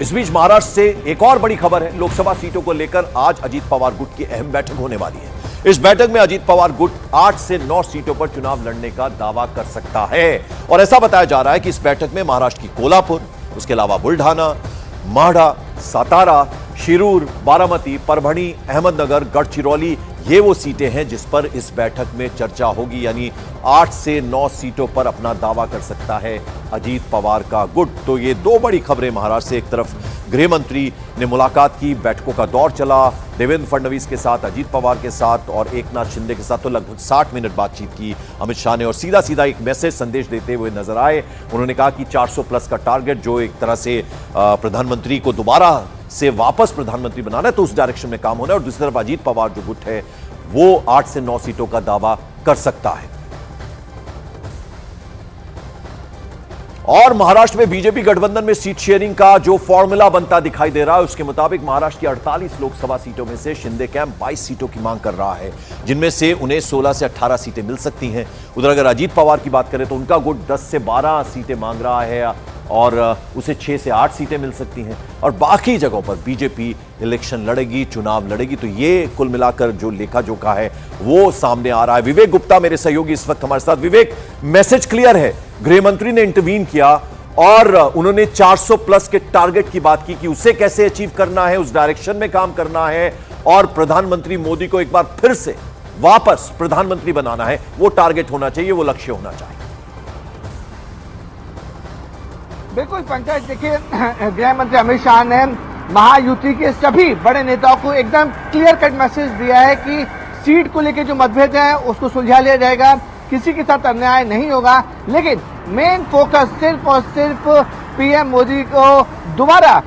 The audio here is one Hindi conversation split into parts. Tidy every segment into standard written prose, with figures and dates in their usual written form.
इस बीच महाराष्ट्र से एक और बड़ी खबर है। लोकसभा सीटों को लेकर आज अजीत पवार गुट की अहम बैठक होने वाली है। इस बैठक में अजीत पवार गुट 8 से 9 सीटों पर चुनाव लड़ने का दावा कर सकता है और ऐसा बताया जा रहा है कि इस बैठक में महाराष्ट्र की कोल्हापुर, उसके अलावा बुल्ढाना, माढा, सातारा, शिरूर, बारामती, परभणी, अहमदनगर, गढ़चिरौली, ये वो सीटें हैं जिस पर इस बैठक में चर्चा होगी। यानी 8 से 9 सीटों पर अपना दावा कर सकता है अजीत पवार का गुट। तो ये दो बड़ी खबरें महाराष्ट्र से। एक तरफ गृह मंत्री ने मुलाकात की, बैठकों का दौर चला देवेंद्र फडणवीस के साथ, अजीत पवार के साथ और एकनाथ शिंदे के साथ, तो लगभग 60 मिनट बातचीत की अमित शाह ने और सीधा सीधा एक मैसेज संदेश देते हुए नजर आए। उन्होंने कहा कि 400 प्लस का टारगेट, जो एक तरह से प्रधानमंत्री को दोबारा से वापस प्रधानमंत्री बनाना है, तो उस डायरेक्शन में काम होना है। और दूसरी तरफ अजीत पवार जो गुट है वो 8 से 9 सीटों का दावा कर सकता है। और महाराष्ट्र में बीजेपी गठबंधन में सीट शेयरिंग का जो फॉर्मूला बनता दिखाई दे रहा है, उसके मुताबिक महाराष्ट्र की 48 लोकसभा सीटों में से शिंदे कैंप 22 सीटों की मांग कर रहा है, जिनमें से उन्हें 16 से 18 सीटें मिल सकती हैं। उधर अगर अजीत पवार की बात करें तो उनका गुट 10 से 12 सीटें मांग रहा है और उसे 6 से 8 सीटें मिल सकती हैं और बाकी जगहों पर बीजेपी इलेक्शन लड़ेगी, चुनाव लड़ेगी। तो ये कुल मिलाकर जो लेखा जोखा है वो सामने आ रहा है। विवेक गुप्ता मेरे सहयोगी इस वक्त हमारे साथ। विवेक, मैसेज क्लियर है, गृह मंत्री ने इंटरवीन किया और उन्होंने 400 प्लस के टारगेट की बात की कि उसे कैसे अचीव करना है, उस डायरेक्शन में काम करना है और प्रधानमंत्री मोदी को एक बार फिर से वापस प्रधानमंत्री बनाना है। वो टारगेट होना चाहिए, वो लक्ष्य होना चाहिए। बिल्कुल पंकज, देखिए गृह मंत्री अमित शाह ने महायुति के सभी बड़े नेताओं को एकदम क्लियर कट मैसेज दिया है कि सीट को लेकर जो मतभेद है उसको सुलझा लिया जाएगा, किसी के साथ अन्याय नहीं होगा। लेकिन मेन फोकस सिर्फ और सिर्फ पीएम मोदी को दोबारा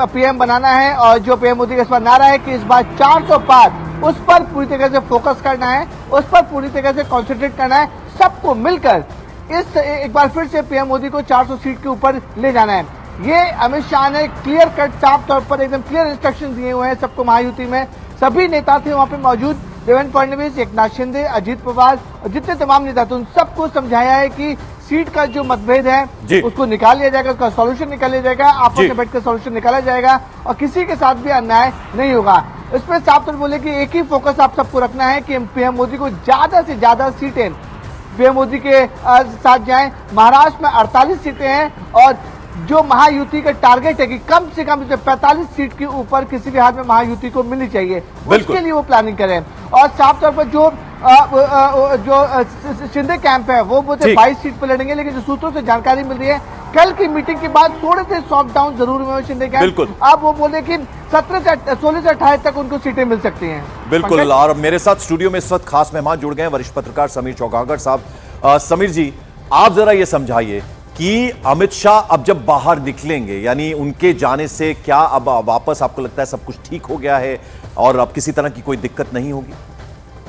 पीएम बनाना है और जो पीएम मोदी का इस बार नारा है कि इस बार 400 पार, उस पर पूरी तरह से फोकस करना है, उस पर पूरी तरह से कॉन्सेंट्रेट करना है। सबको मिलकर इस एक बार फिर से पीएम मोदी को 400 सीट के ऊपर ले जाना है। ये अमित शाह ने क्लियर कट, साफ तौर पर एकदम क्लियर इंस्ट्रक्शन दिए हुए हैं सबको। महायुति में सभी नेता थे वहां पे मौजूद, देवेंद्र फडणवीस, एकनाथ शिंदे, अजीत पवार और जितने तमाम नेता थे, उन सबको समझाया है कि सीट का जो मतभेद है उसको निकाल लिया जाएगा, उसका सॉल्यूशन निकाल लिया जाएगा, आपस में बैठकर सॉल्यूशन निकाला जाएगा और किसी के साथ भी अन्याय नहीं होगा। इसमें साफ तौर पर बोले कि एक ही फोकस आप सबको रखना है कि पीएम मोदी को ज्यादा से ज्यादा सीटें पीएम मोदी के साथ जाएं। महाराष्ट्र में 48 सीटें हैं और जो महायुति का टारगेट है कि कम से कम 45 सीट के ऊपर किसी भी हाल में महायुति को मिलनी चाहिए, उसके लिए वो प्लानिंग करें। और साफ तौर पर जो शिंदे कैंप है वो बोलते 22 सीट पर लड़ेंगे, लेकिन जो सूत्रों से जानकारी मिल रही है कल की मीटिंग के बाद थोड़े से सॉफ्ट डाउन जरूर हुए शिंदे कैंप। अब वो बोले कि 16 से 28 तक उनको सीटें मिल सकती हैं। बिल्कुल। और मेरे साथ स्टूडियो में इस वक्त खास मेहमान जुड़ गए हैं, वरिष्ठ पत्रकार समीर चौगागर साहब। समीर जी, आप जरा ये समझाइए कि अमित शाह अब जब बाहर निकलेंगे, यानी उनके जाने से क्या अब वापस आपको लगता है सब कुछ ठीक हो गया है और अब किसी तरह की कोई दिक्कत नहीं होगी?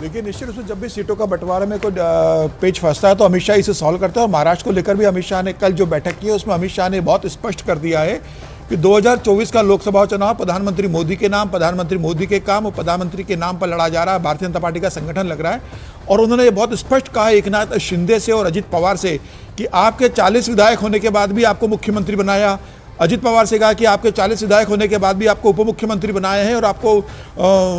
देखिए, निश्चित रूप से जब भी सीटों का बंटवारे में कोई पेच फंसता है तो अमित शाह इसे सॉल्व करता है। और महाराष्ट्र को लेकर भी अमित शाह ने कल जो बैठक की है उसमें अमित शाह ने बहुत स्पष्ट कर दिया है कि 2024 का लोकसभा चुनाव प्रधानमंत्री मोदी के नाम, प्रधानमंत्री मोदी के काम और प्रधानमंत्री के नाम पर लड़ा जा रहा है। भारतीय जनता पार्टी का संगठन लग रहा है और उन्होंने ये बहुत स्पष्ट कहा एकनाथ शिंदे से और अजीत पवार से कि आपके 40 विधायक होने के बाद भी आपको मुख्यमंत्री बनाया। अजीत पवार से कहा कि आपके 40 विधायक होने के बाद भी आपको उप मुख्यमंत्री बनाए हैं और आपको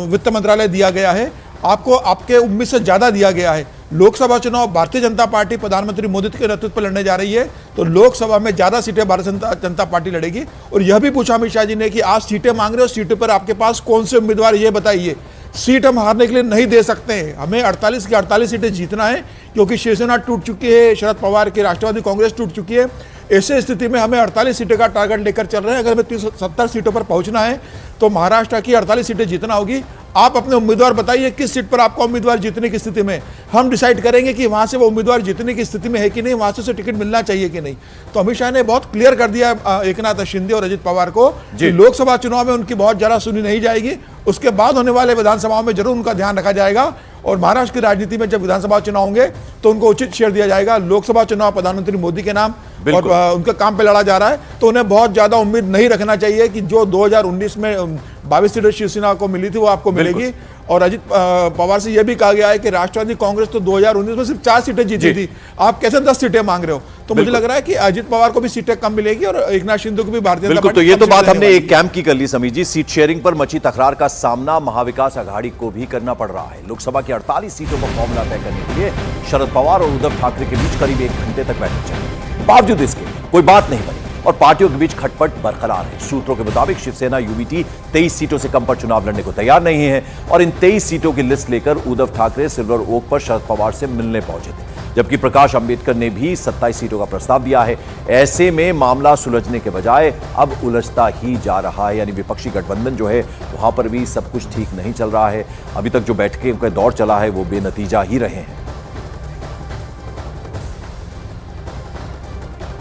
वित्त मंत्रालय दिया गया है, आपको आपके उम्मीद से ज़्यादा दिया गया है। लोकसभा चुनाव भारतीय जनता पार्टी प्रधानमंत्री मोदी के नेतृत्व पर लड़ने जा रही है तो लोकसभा में ज़्यादा सीटें भारतीय जनता पार्टी लड़ेगी। और यह भी पूछा अमित शाह जी ने कि आप सीटें मांग रहे हो, सीटों पर आपके पास कौन से उम्मीदवार, ये बताइए। सीट हम हारने के लिए नहीं दे सकते हैं, हमें 48 की 48 सीटें जीतना है क्योंकि शिवसेना टूट चुकी है, शरद पवार की राष्ट्रवादी कांग्रेस टूट चुकी है। ऐसे स्थिति में हमें 48 सीटें का टारगेट लेकर चल रहे हैं। अगर हमें 370 सीटों पर पहुंचना है तो महाराष्ट्र की 48 सीटें जीतना होगी। आप अपने उम्मीदवार बताइए किस सीट पर आपका उम्मीदवार जीतने की स्थिति में, हम डिसाइड करेंगे कि वहां से वो उम्मीदवार जीतने की स्थिति में है कि नहीं, वहां से उसे टिकट मिलना चाहिए कि नहीं। तो अमित शाह ने बहुत क्लियर कर दिया एकनाथ शिंदे और अजित पवार को कि लोकसभा चुनाव में उनकी बहुत ज्यादा सुनी नहीं जाएगी, उसके बाद होने वाले विधानसभाओं में जरूर उनका ध्यान रखा जाएगा। और महाराष्ट्र की राजनीति में जब विधानसभा चुनाव होंगे तो उनको उचित शेयर दिया जाएगा। लोकसभा चुनाव प्रधानमंत्री मोदी के नाम और उनके काम पे लड़ा जा रहा है तो उन्हें बहुत ज्यादा उम्मीद नहीं रखना चाहिए कि जो 2019 में 22 सीटें शिवसेना को मिली थी वो आपको मिलेगी। और अजित पवार से यह भी कहा गया है कि राष्ट्रवादी कांग्रेस तो 2019 में सिर्फ 4 सीटें जीती थी, आप कैसे 10 सीटें मांग रहे हो? तो मुझे लग रहा है कि अजित पवार को भी सीटें कम मिलेगी और एकनाथ शिंदे को भी भारतीय जनता बिल्कुल। तो पार्टी ये कम तो सीटें बात देने हमने वाली एक कैंप की कर ली समीर जी। सीट शेयरिंग पर मची तकरार का सामना महाविकास आघाड़ी को भी करना पड़ रहा है। लोकसभा की 48 सीटों का फॉर्मूला तय करने के लिए शरद पवार और उद्धव ठाकरे के बीच करीब 1 घंटे तक बैठक चली। बावजूद इसके कोई बात नहीं बनी और पार्टियों के बीच खटपट बरकरार है। सूत्रों के मुताबिक शिवसेना यूबीटी 23 सीटों से कम पर चुनाव लड़ने को तैयार नहीं है और इन 23 सीटों की लिस्ट लेकर उद्धव ठाकरे सिल्वर ओक पर शरद पवार से मिलने पहुंचे थे, जबकि प्रकाश अंबेडकर ने भी 27 सीटों का प्रस्ताव दिया है। ऐसे में मामला सुलझने के बजाय अब उलझता ही जा रहा है, यानी विपक्षी गठबंधन जो है वहां पर भी सब कुछ ठीक नहीं चल रहा है। अभी तक जो बैठकें का दौर चला है वो बेनतीजा ही रहे हैं।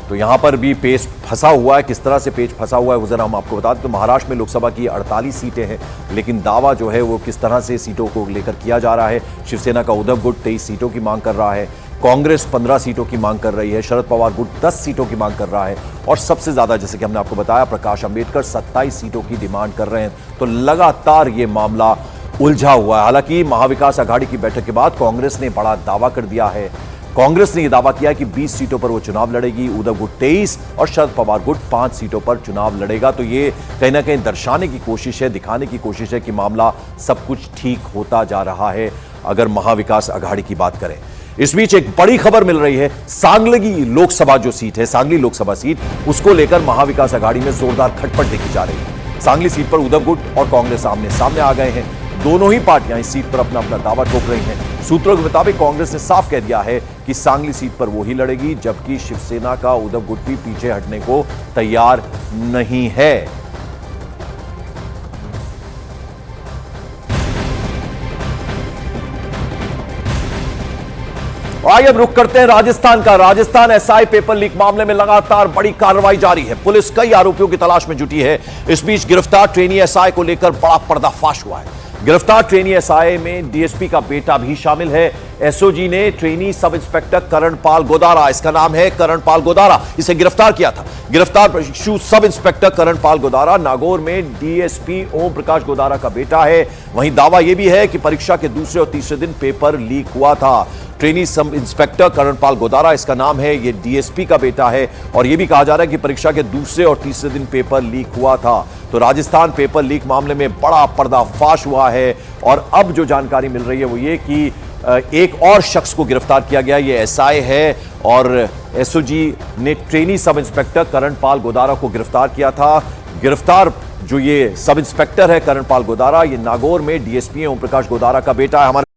तो यहां पर भी पेच फंसा हुआ है। किस तरह से पेच फंसा हुआ है वो जरा हम आपको बता दें। तो महाराष्ट्र में लोकसभा की 48 सीटें हैं, लेकिन दावा जो है वो किस तरह से सीटों को लेकर किया जा रहा है। शिवसेना का उद्धव गुट 23 सीटों की मांग कर रहा है, कांग्रेस 15 सीटों की मांग कर रही है, शरद पवार गुट 10 सीटों की मांग कर रहा है और सबसे ज्यादा, जैसे कि हमने आपको बताया, प्रकाश अंबेडकर 27 सीटों की डिमांड कर रहे हैं। तो लगातार ये मामला उलझा हुआ है। हालांकि महाविकास आघाड़ी की बैठक के बाद कांग्रेस ने बड़ा दावा कर दिया है। कांग्रेस ने यह दावा किया कि 20 सीटों पर वो चुनाव लड़ेगी, उद्धव गुट 23 और शरद पवार गुट 5 सीटों पर चुनाव लड़ेगा। तो ये कहीं ना कहीं दर्शाने की कोशिश है, दिखाने की कोशिश है कि मामला सब कुछ ठीक होता जा रहा है अगर महाविकास आघाड़ी की बात करें। इस बीच एक बड़ी खबर मिल रही है। सांगली लोकसभा जो सीट है, सांगली लोकसभा सीट, उसको लेकर महाविकास आघाड़ी में जोरदार खटपट देखी जा रही है। सांगली सीट पर उद्धव गुट और कांग्रेस आमने सामने आ गए हैं। दोनों ही पार्टियां इस सीट पर अपना अपना दावा ठोक रही हैं। सूत्रों के मुताबिक कांग्रेस ने साफ कह दिया है कि सांगली सीट पर वो ही लड़ेगी, जबकि शिवसेना का उद्धव गुट भी पीछे हटने को तैयार नहीं है। आइए अब रुख करते हैं राजस्थान का। राजस्थान एसआई पेपर लीक मामले में लगातार बड़ी कार्रवाई जारी है। पुलिस कई आरोपियों की तलाश में जुटी है। इस बीच गिरफ्तार ट्रेनी एसआई को लेकर बड़ा पर्दाफाश हुआ है। गिरफ्तार ट्रेनी एसआई में डीएसपी का बेटा भी शामिल है। एसओजी ने trainee sub inspector Karanpal Godara, इसका नाम है करणपाल गोदारा, इसे गिरफ्तार किया था। गिरफ्तार प्रशिक्षु सब इंस्पेक्टर करणपाल गोदारा नागौर में डीएसपी ओम प्रकाश गोदारा का बेटा है। वहीं दावा यह भी है कि परीक्षा के दूसरे और तीसरे दिन पेपर लीक हुआ था। Trainee sub inspector Karanpal Godara, इसका नाम है, ये डीएसपी का बेटा है और यह भी कहा जा रहा है कि परीक्षा के दूसरे और तीसरे दिन पेपर लीक हुआ था। तो राजस्थान पेपर लीक मामले में बड़ा पर्दाफाश हुआ है और अब जो जानकारी मिल रही है वो ये कि एक और शख्स को गिरफ्तार किया गया। ये एसआई है और एसओजी ने trainee sub inspector Karanpal Godara को गिरफ्तार किया था। गिरफ्तार जो ये सब इंस्पेक्टर है करणपाल गोदारा, ये नागौर में डीएसपी ओम प्रकाश गोदारा का बेटा है। हमारे